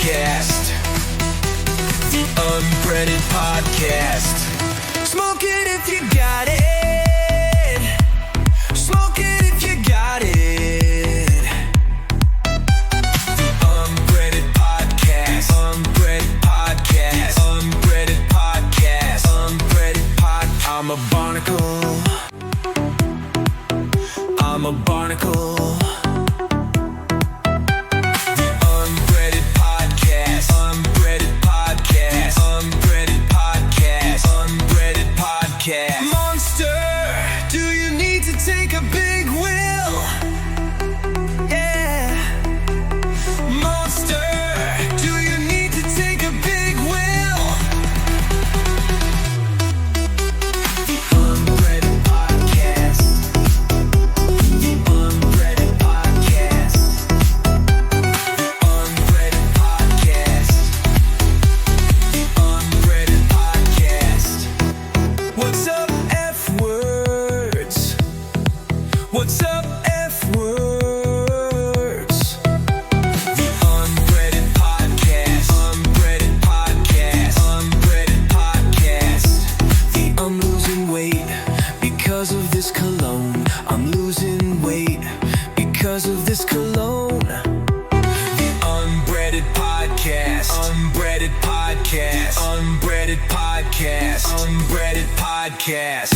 Podcast. The Unbreaded Podcast. Smoke it if you got it. Smoke it if you got it. The Unbreaded Podcast. Unbreaded Podcast. Unbreaded Podcast. Unbreaded Pod. I'm a barnacle. I'm a barnacle. Monster, do you need to take a big wheel? Yeah. Monster, do you need to take a big wheel? The Unbreaded Podcast. The Unbreaded Podcast. The Unbreaded Podcast. The Unbreaded Podcast. What's up, F-words? What's up, F-words? The Unbreaded Podcast. Unbreaded Podcast. Unbreaded Podcast. I'm losing weight because of this cologne. I'm losing weight because of this cologne. The Unbreaded Podcast. Unbreaded Podcast. Unbreaded Podcast. Unbreaded Podcast.